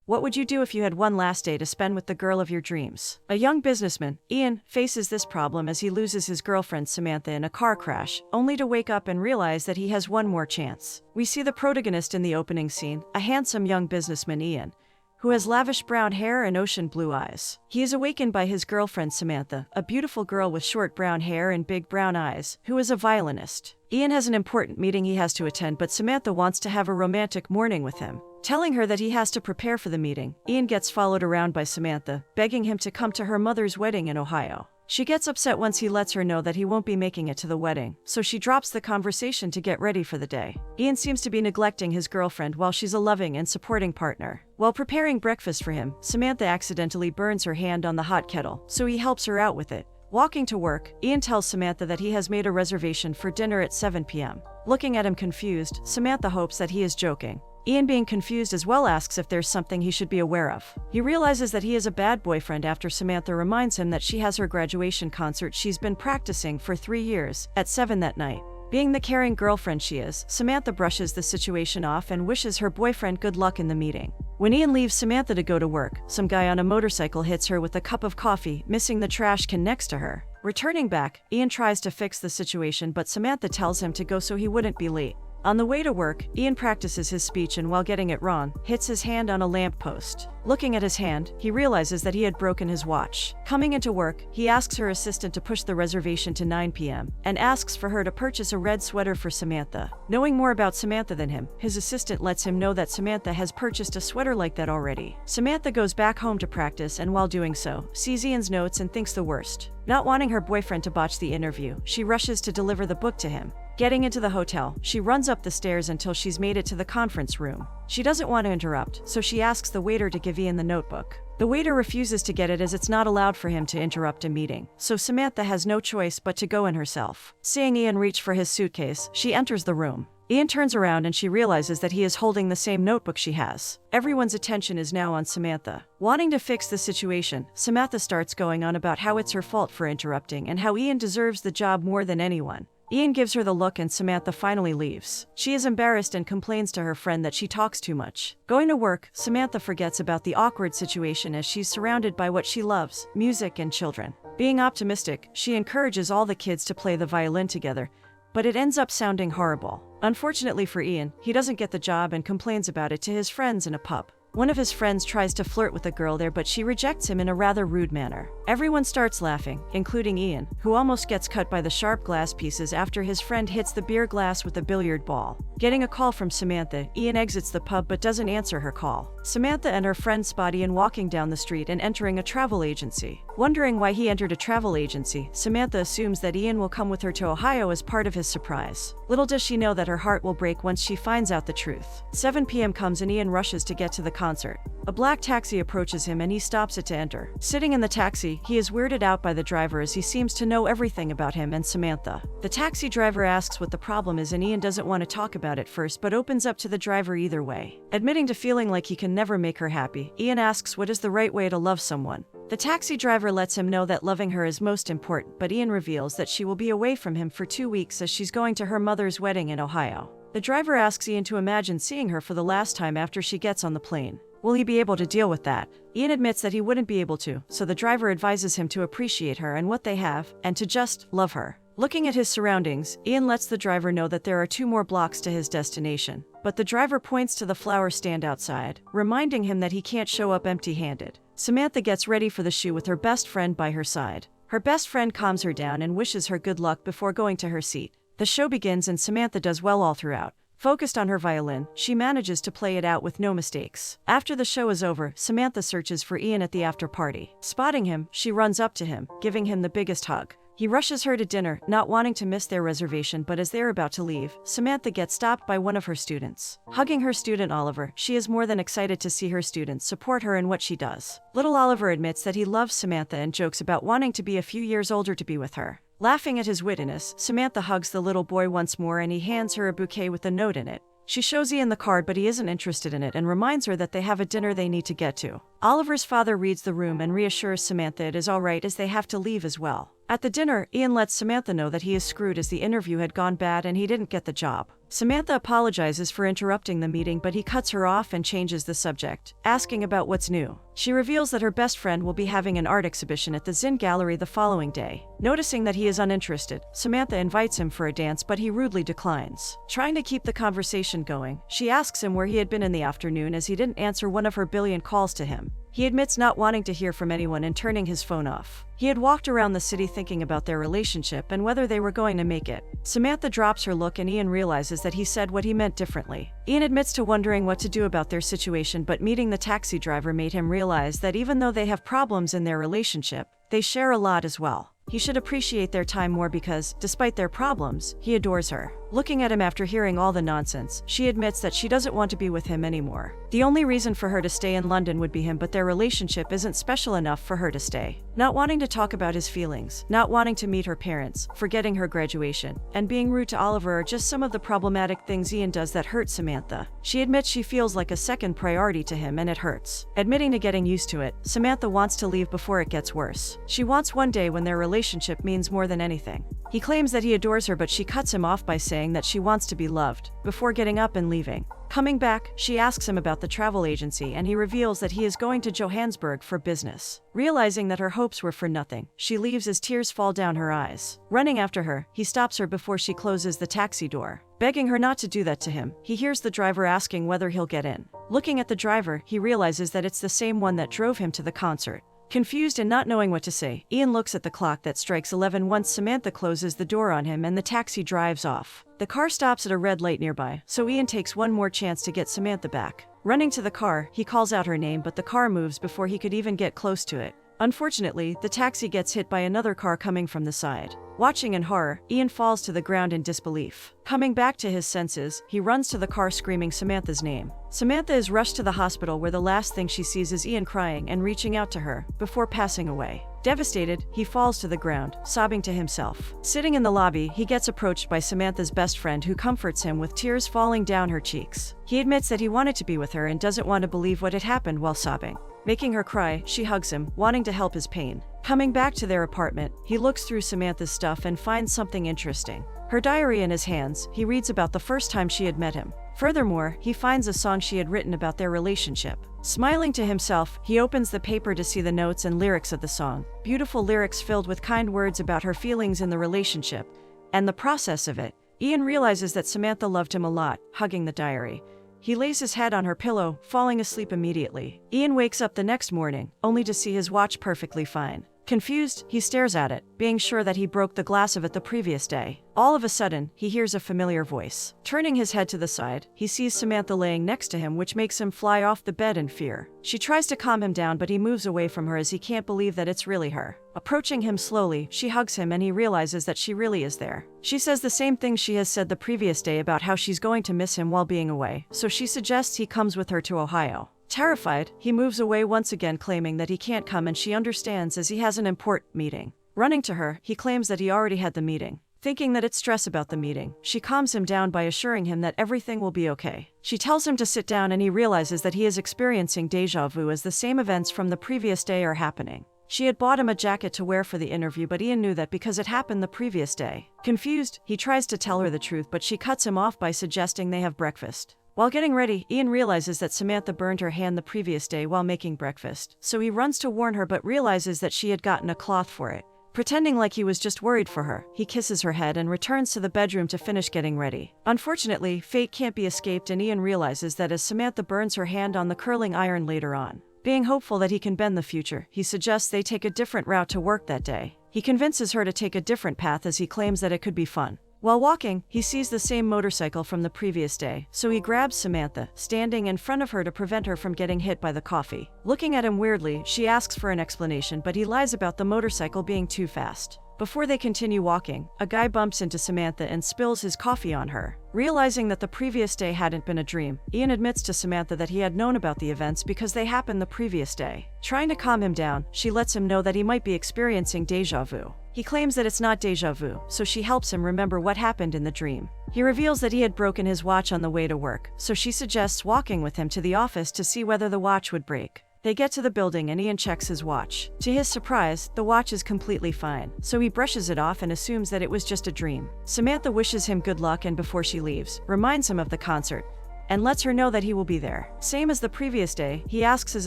What would you do if you had one last day to spend with the girl of your dreams? A young businessman, Ian, faces this problem as he loses his girlfriend Samantha in a car crash, only to wake up and realize that he has one more chance. We see the protagonist in the opening scene, a handsome young businessman Ian, who has lavish brown hair and ocean blue eyes. He is awakened by his girlfriend Samantha, a beautiful girl with short brown hair and big brown eyes, who is a violinist. Ian has an important meeting he has to attend, but Samantha wants to have a romantic morning with him. Telling her that he has to prepare for the meeting, Ian gets followed around by Samantha, begging him to come to her mother's wedding in Ohio. She gets upset once he lets her know that he won't be making it to the wedding, so she drops the conversation to get ready for the day. Ian seems to be neglecting his girlfriend while she's a loving and supporting partner. While preparing breakfast for him, Samantha accidentally burns her hand on the hot kettle, so he helps her out with it. Walking to work, Ian tells Samantha that he has made a reservation for dinner at 7 p.m. Looking at him confused, Samantha hopes that he is joking. Ian, being confused as well, asks if there's something he should be aware of. He realizes that he is a bad boyfriend after Samantha reminds him that she has her graduation concert she's been practicing for 3 years, at 7 that night. Being the caring girlfriend she is, Samantha brushes the situation off and wishes her boyfriend good luck in the meeting. When Ian leaves Samantha to go to work, some guy on a motorcycle hits her with a cup of coffee, missing the trash can next to her. Returning back, Ian tries to fix the situation, but Samantha tells him to go so he wouldn't be late. On the way to work, Ian practices his speech and, while getting it wrong, hits his hand on a lamppost. Looking at his hand, he realizes that he had broken his watch. Coming into work, he asks her assistant to push the reservation to 9 p.m. and asks for her to purchase a red sweater for Samantha. Knowing more about Samantha than him, his assistant lets him know that Samantha has purchased a sweater like that already. Samantha goes back home to practice and, while doing so, sees Ian's notes and thinks the worst. Not wanting her boyfriend to botch the interview, she rushes to deliver the book to him. Getting into the hotel, she runs up the stairs until she's made it to the conference room. She doesn't want to interrupt, so she asks the waiter to give Ian the notebook. The waiter refuses to get it as it's not allowed for him to interrupt a meeting, so Samantha has no choice but to go in herself. Seeing Ian reach for his suitcase, she enters the room. Ian turns around and she realizes that he is holding the same notebook she has. Everyone's attention is now on Samantha. Wanting to fix the situation, Samantha starts going on about how it's her fault for interrupting and how Ian deserves the job more than anyone. Ian gives her the look and Samantha finally leaves. She is embarrassed and complains to her friend that she talks too much. Going to work, Samantha forgets about the awkward situation as she's surrounded by what she loves, music and children. Being optimistic, she encourages all the kids to play the violin together, but it ends up sounding horrible. Unfortunately for Ian, he doesn't get the job and complains about it to his friends in a pub. One of his friends tries to flirt with a girl there, but she rejects him in a rather rude manner. Everyone starts laughing, including Ian, who almost gets cut by the sharp glass pieces after his friend hits the beer glass with a billiard ball. Getting a call from Samantha, Ian exits the pub but doesn't answer her call. Samantha and her friend spot Ian walking down the street and entering a travel agency. Wondering why he entered a travel agency, Samantha assumes that Ian will come with her to Ohio as part of his surprise. Little does she know that her heart will break once she finds out the truth. 7 p.m. comes and Ian rushes to get to the concert. A black taxi approaches him and he stops it to enter. Sitting in the taxi, he is weirded out by the driver as he seems to know everything about him and Samantha. The taxi driver asks what the problem is and Ian doesn't want to talk about it first but opens up to the driver either way. Admitting to feeling like he can never make her happy, Ian asks what is the right way to love someone. The taxi driver lets him know that loving her is most important, but Ian reveals that she will be away from him for 2 weeks as she's going to her mother's wedding in Ohio. The driver asks Ian to imagine seeing her for the last time after she gets on the plane. Will he be able to deal with that? Ian admits that he wouldn't be able to, so the driver advises him to appreciate her and what they have, and to just love her. Looking at his surroundings, Ian lets the driver know that there are 2 more blocks to his destination, but the driver points to the flower stand outside, reminding him that he can't show up empty-handed. Samantha gets ready for the show with her best friend by her side. Her best friend calms her down and wishes her good luck before going to her seat. The show begins and Samantha does well all throughout. Focused on her violin, she manages to play it out with no mistakes. After the show is over, Samantha searches for Ian at the after party. Spotting him, she runs up to him, giving him the biggest hug. He rushes her to dinner, not wanting to miss their reservation, but as they're about to leave, Samantha gets stopped by one of her students. Hugging her student Oliver, she is more than excited to see her students support her in what she does. Little Oliver admits that he loves Samantha and jokes about wanting to be a few years older to be with her. Laughing at his wittiness, Samantha hugs the little boy once more and he hands her a bouquet with a note in it. She shows Ian the card but he isn't interested in it and reminds her that they have a dinner they need to get to. Oliver's father reads the room and reassures Samantha it is alright as they have to leave as well. At the dinner, Ian lets Samantha know that he is screwed as the interview had gone bad and he didn't get the job. Samantha apologizes for interrupting the meeting, but he cuts her off and changes the subject, asking about what's new. She reveals that her best friend will be having an art exhibition at the Zinn Gallery the following day. Noticing that he is uninterested, Samantha invites him for a dance, but he rudely declines. Trying to keep the conversation going, she asks him where he had been in the afternoon as he didn't answer one of her billion calls to him. He admits not wanting to hear from anyone and turning his phone off. He had walked around the city thinking about their relationship and whether they were going to make it. Samantha drops her look and Ian realizes that he said what he meant differently. Ian admits to wondering what to do about their situation, but meeting the taxi driver made him realize that even though they have problems in their relationship, they share a lot as well. He should appreciate their time more because, despite their problems, he adores her. Looking at him after hearing all the nonsense, she admits that she doesn't want to be with him anymore. The only reason for her to stay in London would be him, but their relationship isn't special enough for her to stay. Not wanting to talk about his feelings, not wanting to meet her parents, forgetting her graduation, and being rude to Oliver are just some of the problematic things Ian does that hurt Samantha. She admits she feels like a second priority to him and it hurts. Admitting to getting used to it, Samantha wants to leave before it gets worse. She wants one day when their relationship means more than anything. He claims that he adores her, but she cuts him off by saying that she wants to be loved, before getting up and leaving. Coming back, she asks him about the travel agency and he reveals that he is going to Johannesburg for business. Realizing that her hopes were for nothing, she leaves as tears fall down her eyes. Running after her, he stops her before she closes the taxi door. Begging her not to do that to him, he hears the driver asking whether he'll get in. Looking at the driver, he realizes that it's the same one that drove him to the concert. Confused and not knowing what to say, Ian looks at the clock that strikes 11 once Samantha closes the door on him and the taxi drives off. The car stops at a red light nearby, so Ian takes one more chance to get Samantha back. Running to the car, he calls out her name, but the car moves before he could even get close to it. Unfortunately, the taxi gets hit by another car coming from the side. Watching in horror, Ian falls to the ground in disbelief. Coming back to his senses, he runs to the car screaming Samantha's name. Samantha is rushed to the hospital where the last thing she sees is Ian crying and reaching out to her, before passing away. Devastated, he falls to the ground, sobbing to himself. Sitting in the lobby, he gets approached by Samantha's best friend who comforts him with tears falling down her cheeks. He admits that he wanted to be with her and doesn't want to believe what had happened while sobbing. Making her cry, she hugs him, wanting to help his pain. Coming back to their apartment, he looks through Samantha's stuff and finds something interesting. Her diary in his hands, he reads about the first time she had met him. Furthermore, he finds a song she had written about their relationship. Smiling to himself, he opens the paper to see the notes and lyrics of the song. Beautiful lyrics filled with kind words about her feelings in the relationship and the process of it. Ian realizes that Samantha loved him a lot, hugging the diary. He lays his head on her pillow, falling asleep immediately. Ian wakes up the next morning, only to see his watch perfectly fine. Confused, he stares at it, being sure that he broke the glass of it the previous day. All of a sudden, he hears a familiar voice. Turning his head to the side, he sees Samantha laying next to him, which makes him fly off the bed in fear. She tries to calm him down, but he moves away from her as he can't believe that it's really her. Approaching him slowly, she hugs him and he realizes that she really is there. She says the same thing she has said the previous day about how she's going to miss him while being away, so she suggests he comes with her to Ohio. Terrified, he moves away once again, claiming that he can't come, and she understands as he has an important meeting. Running to her, he claims that he already had the meeting. Thinking that it's stress about the meeting, she calms him down by assuring him that everything will be okay. She tells him to sit down and he realizes that he is experiencing déjà vu as the same events from the previous day are happening. She had bought him a jacket to wear for the interview, but Ian knew that because it happened the previous day. Confused, he tries to tell her the truth, but she cuts him off by suggesting they have breakfast. While getting ready, Ian realizes that Samantha burned her hand the previous day while making breakfast, so he runs to warn her but realizes that she had gotten a cloth for it. Pretending like he was just worried for her, he kisses her head and returns to the bedroom to finish getting ready. Unfortunately, fate can't be escaped and Ian realizes that as Samantha burns her hand on the curling iron later on. Being hopeful that he can bend the future, he suggests they take a different route to work that day. He convinces her to take a different path as he claims that it could be fun. While walking, he sees the same motorcycle from the previous day, so he grabs Samantha, standing in front of her to prevent her from getting hit by the coffee. Looking at him weirdly, she asks for an explanation, but he lies about the motorcycle being too fast. Before they continue walking, a guy bumps into Samantha and spills his coffee on her. Realizing that the previous day hadn't been a dream, Ian admits to Samantha that he had known about the events because they happened the previous day. Trying to calm him down, she lets him know that he might be experiencing déjà vu. He claims that it's not déjà vu, so she helps him remember what happened in the dream. He reveals that he had broken his watch on the way to work, so she suggests walking with him to the office to see whether the watch would break. They get to the building and Ian checks his watch. To his surprise, the watch is completely fine, so he brushes it off and assumes that it was just a dream. Samantha wishes him good luck and before she leaves, reminds him of the concert and lets her know that he will be there. Same as the previous day, he asks his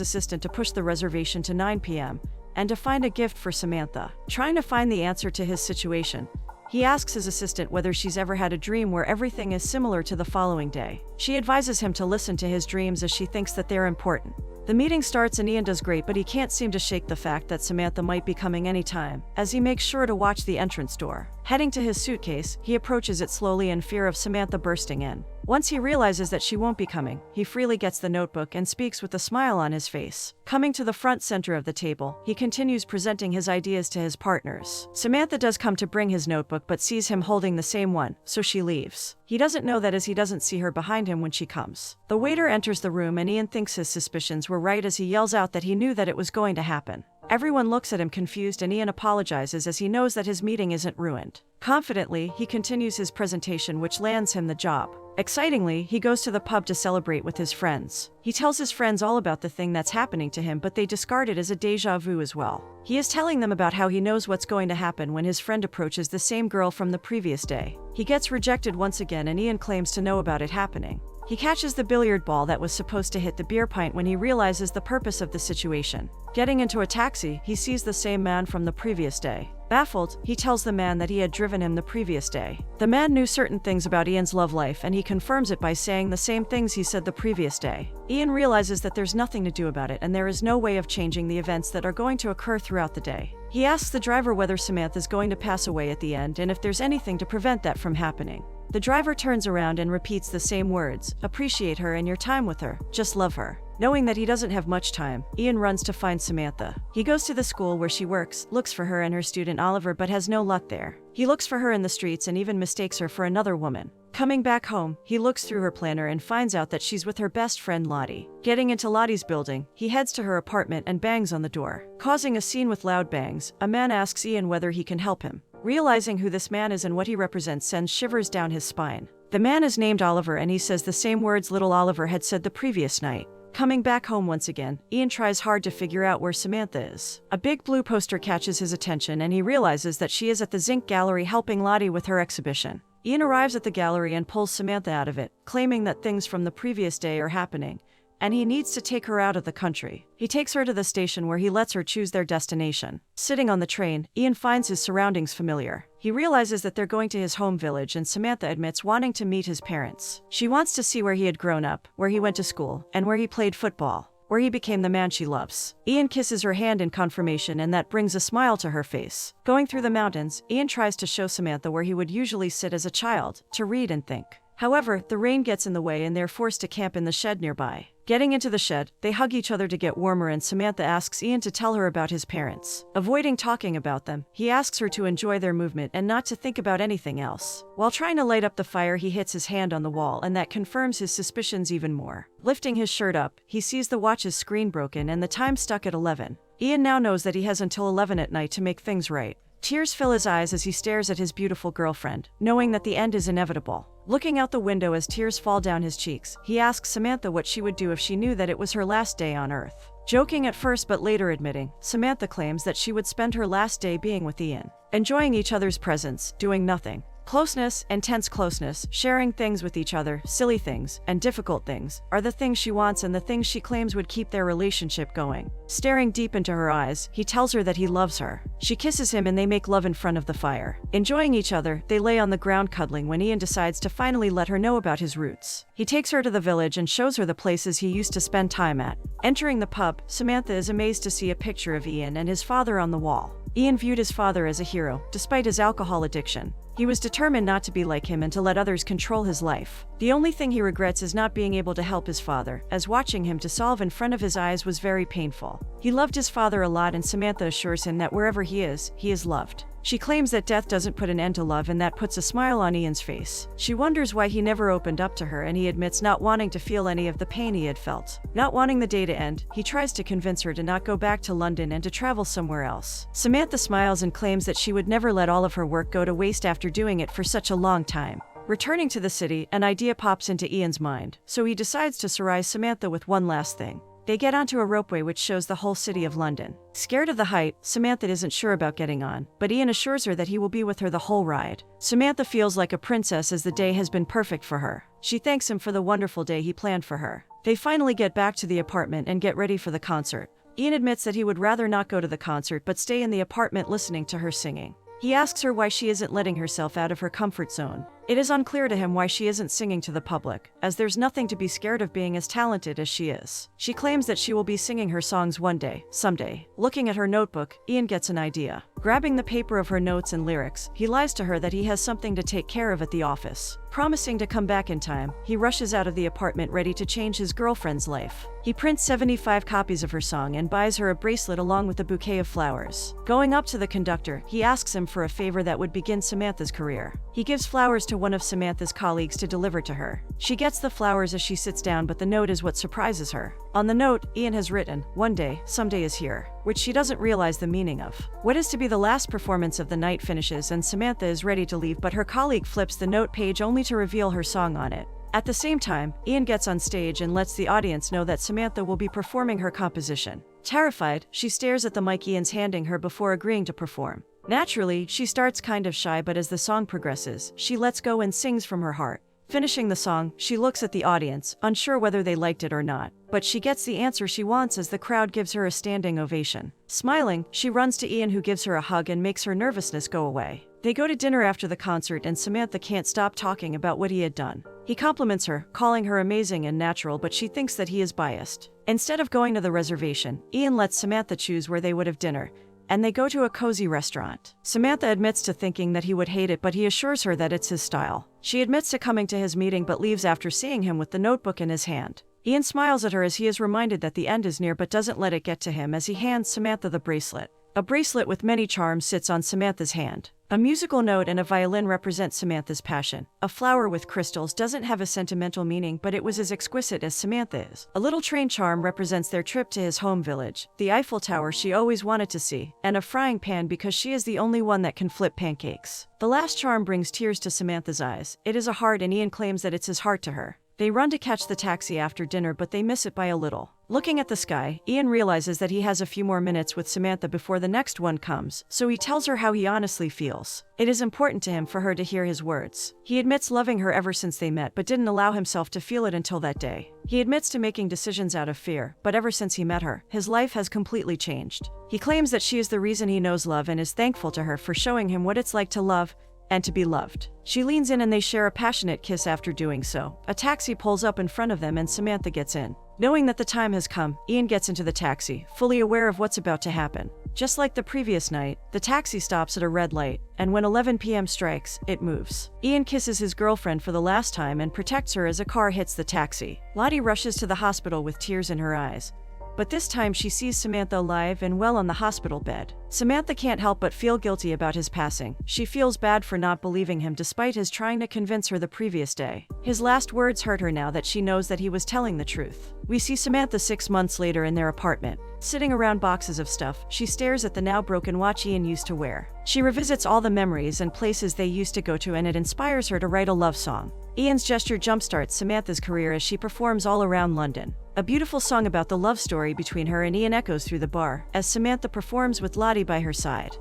assistant to push the reservation to 9 p.m. and to find a gift for Samantha. Trying to find the answer to his situation, he asks his assistant whether she's ever had a dream where everything is similar to the following day. She advises him to listen to his dreams as she thinks that they're important. The meeting starts and Ian does great, but he can't seem to shake the fact that Samantha might be coming anytime, as he makes sure to watch the entrance door. Heading to his suitcase, he approaches it slowly in fear of Samantha bursting in. Once he realizes that she won't be coming, he freely gets the notebook and speaks with a smile on his face. Coming to the front center of the table, he continues presenting his ideas to his partners. Samantha does come to bring his notebook but sees him holding the same one, so she leaves. He doesn't know that as he doesn't see her behind him when she comes. The waiter enters the room and Ian thinks his suspicions were right as he yells out that he knew that it was going to happen. Everyone looks at him confused and Ian apologizes as he knows that his meeting isn't ruined. Confidently, he continues his presentation, which lands him the job. Excitingly, he goes to the pub to celebrate with his friends. He tells his friends all about the thing that's happening to him, but they discard it as a déjà vu as well. He is telling them about how he knows what's going to happen when his friend approaches the same girl from the previous day. He gets rejected once again and Ian claims to know about it happening. He catches the billiard ball that was supposed to hit the beer pint when he realizes the purpose of the situation. Getting into a taxi, he sees the same man from the previous day. Baffled, he tells the man that he had driven him the previous day. The man knew certain things about Ian's love life and he confirms it by saying the same things he said the previous day. Ian realizes that there's nothing to do about it and there is no way of changing the events that are going to occur throughout the day. He asks the driver whether Samantha's going to pass away at the end and if there's anything to prevent that from happening. The driver turns around and repeats the same words: appreciate her and your time with her, just love her. Knowing that he doesn't have much time, Ian runs to find Samantha. He goes to the school where she works, looks for her and her student Oliver but has no luck there. He looks for her in the streets and even mistakes her for another woman. Coming back home, he looks through her planner and finds out that she's with her best friend Lottie. Getting into Lottie's building, he heads to her apartment and bangs on the door. Causing a scene with loud bangs, a man asks Ian whether he can help him. Realizing who this man is and what he represents sends shivers down his spine. The man is named Oliver and he says the same words little Oliver had said the previous night. Coming back home once again, Ian tries hard to figure out where Samantha is. A big blue poster catches his attention and he realizes that she is at the Zinc Gallery helping Lottie with her exhibition. Ian arrives at the gallery and pulls Samantha out of it, claiming that things from the previous day are happening, and he needs to take her out of the country. He takes her to the station where he lets her choose their destination. Sitting on the train, Ian finds his surroundings familiar. He realizes that they're going to his home village and Samantha admits wanting to meet his parents. She wants to see where he had grown up, where he went to school, and where he played football, where he became the man she loves. Ian kisses her hand in confirmation and that brings a smile to her face. Going through the mountains, Ian tries to show Samantha where he would usually sit as a child, to read and think. However, the rain gets in the way and they're forced to camp in the shed nearby. Getting into the shed, they hug each other to get warmer and Samantha asks Ian to tell her about his parents. Avoiding talking about them, he asks her to enjoy their movement and not to think about anything else. While trying to light up the fire, he hits his hand on the wall and that confirms his suspicions even more. Lifting his shirt up, he sees the watch's screen broken and the time stuck at 11. Ian now knows that he has until 11 at night to make things right. Tears fill his eyes as he stares at his beautiful girlfriend, knowing that the end is inevitable. Looking out the window as tears fall down his cheeks, he asks Samantha what she would do if she knew that it was her last day on Earth. Joking at first but later admitting, Samantha claims that she would spend her last day being with Ian, enjoying each other's presence, doing nothing. Closeness, intense closeness, sharing things with each other, silly things, and difficult things, are the things she wants and the things she claims would keep their relationship going. Staring deep into her eyes, he tells her that he loves her. She kisses him and they make love in front of the fire. Enjoying each other, they lay on the ground cuddling when Ian decides to finally let her know about his roots. He takes her to the village and shows her the places he used to spend time at. Entering the pub, Samantha is amazed to see a picture of Ian and his father on the wall. Ian viewed his father as a hero, despite his alcohol addiction. He was determined not to be like him and to let others control his life. The only thing he regrets is not being able to help his father, as watching him dissolve in front of his eyes was very painful. He loved his father a lot and Samantha assures him that wherever he is loved. She claims that death doesn't put an end to love and that puts a smile on Ian's face. She wonders why he never opened up to her and he admits not wanting to feel any of the pain he had felt. Not wanting the day to end, he tries to convince her to not go back to London and to travel somewhere else. Samantha smiles and claims that she would never let all of her work go to waste after doing it for such a long time. Returning to the city, an idea pops into Ian's mind, so he decides to surprise Samantha with one last thing. They get onto a ropeway which shows the whole city of London. Scared of the height, Samantha isn't sure about getting on, but Ian assures her that he will be with her the whole ride. Samantha feels like a princess as the day has been perfect for her. She thanks him for the wonderful day he planned for her. They finally get back to the apartment and get ready for the concert. Ian admits that he would rather not go to the concert but stay in the apartment listening to her singing. He asks her why she isn't letting herself out of her comfort zone. It is unclear to him why she isn't singing to the public, as there's nothing to be scared of being as talented as she is. She claims that she will be singing her songs one day, someday. Looking at her notebook, Ian gets an idea. Grabbing the paper of her notes and lyrics, he lies to her that he has something to take care of at the office. Promising to come back in time, he rushes out of the apartment ready to change his girlfriend's life. He prints 75 copies of her song and buys her a bracelet along with a bouquet of flowers. Going up to the conductor, he asks him for a favor that would begin Samantha's career. He gives flowers to one of Samantha's colleagues to deliver to her. She gets the flowers as she sits down, but the note is what surprises her. On the note, Ian has written, "One day, someday is here," which she doesn't realize the meaning of. What is to be the last performance of the night finishes and Samantha is ready to leave, but her colleague flips the note page only to reveal her song on it. At the same time, Ian gets on stage and lets the audience know that Samantha will be performing her composition. Terrified, she stares at the mic Ian's handing her before agreeing to perform. Naturally, she starts kind of shy, but as the song progresses, she lets go and sings from her heart. Finishing the song, she looks at the audience, unsure whether they liked it or not. But she gets the answer she wants as the crowd gives her a standing ovation. Smiling, she runs to Ian, who gives her a hug and makes her nervousness go away. They go to dinner after the concert and Samantha can't stop talking about what he had done. He compliments her, calling her amazing and natural, but she thinks that he is biased. Instead of going to the reservation, Ian lets Samantha choose where they would have dinner, and they go to a cozy restaurant. Samantha admits to thinking that he would hate it, but he assures her that it's his style. She admits to coming to his meeting but leaves after seeing him with the notebook in his hand. Ian smiles at her as he is reminded that the end is near, but doesn't let it get to him as he hands Samantha the bracelet. A bracelet with many charms sits on Samantha's hand. A musical note and a violin represent Samantha's passion. A flower with crystals doesn't have a sentimental meaning, but it was as exquisite as Samantha is. A little train charm represents their trip to his home village, the Eiffel Tower she always wanted to see, and a frying pan because she is the only one that can flip pancakes. The last charm brings tears to Samantha's eyes. It is a heart, and Ian claims that it's his heart to her. They run to catch the taxi after dinner, but they miss it by a little. Looking at the sky, Ian realizes that he has a few more minutes with Samantha before the next one comes, so he tells her how he honestly feels. It is important to him for her to hear his words. He admits loving her ever since they met, but didn't allow himself to feel it until that day. He admits to making decisions out of fear, but ever since he met her, his life has completely changed. He claims that she is the reason he knows love and is thankful to her for showing him what it's like to love and to be loved. She leans in and they share a passionate kiss after doing so. A taxi pulls up in front of them and Samantha gets in. Knowing that the time has come, Ian gets into the taxi, fully aware of what's about to happen. Just like the previous night, the taxi stops at a red light, and when 11 p.m. strikes, it moves. Ian kisses his girlfriend for the last time and protects her as a car hits the taxi. Lottie rushes to the hospital with tears in her eyes. But this time she sees Samantha alive and well on the hospital bed. Samantha can't help but feel guilty about his passing. She feels bad for not believing him despite his trying to convince her the previous day. His last words hurt her now that she knows that he was telling the truth. We see Samantha 6 months later in their apartment. Sitting around boxes of stuff, she stares at the now broken watch Ian used to wear. She revisits all the memories and places they used to go to, and it inspires her to write a love song. Ian's gesture jumpstarts Samantha's career as she performs all around London. A beautiful song about the love story between her and Ian echoes through the bar as Samantha performs with Lottie by her side.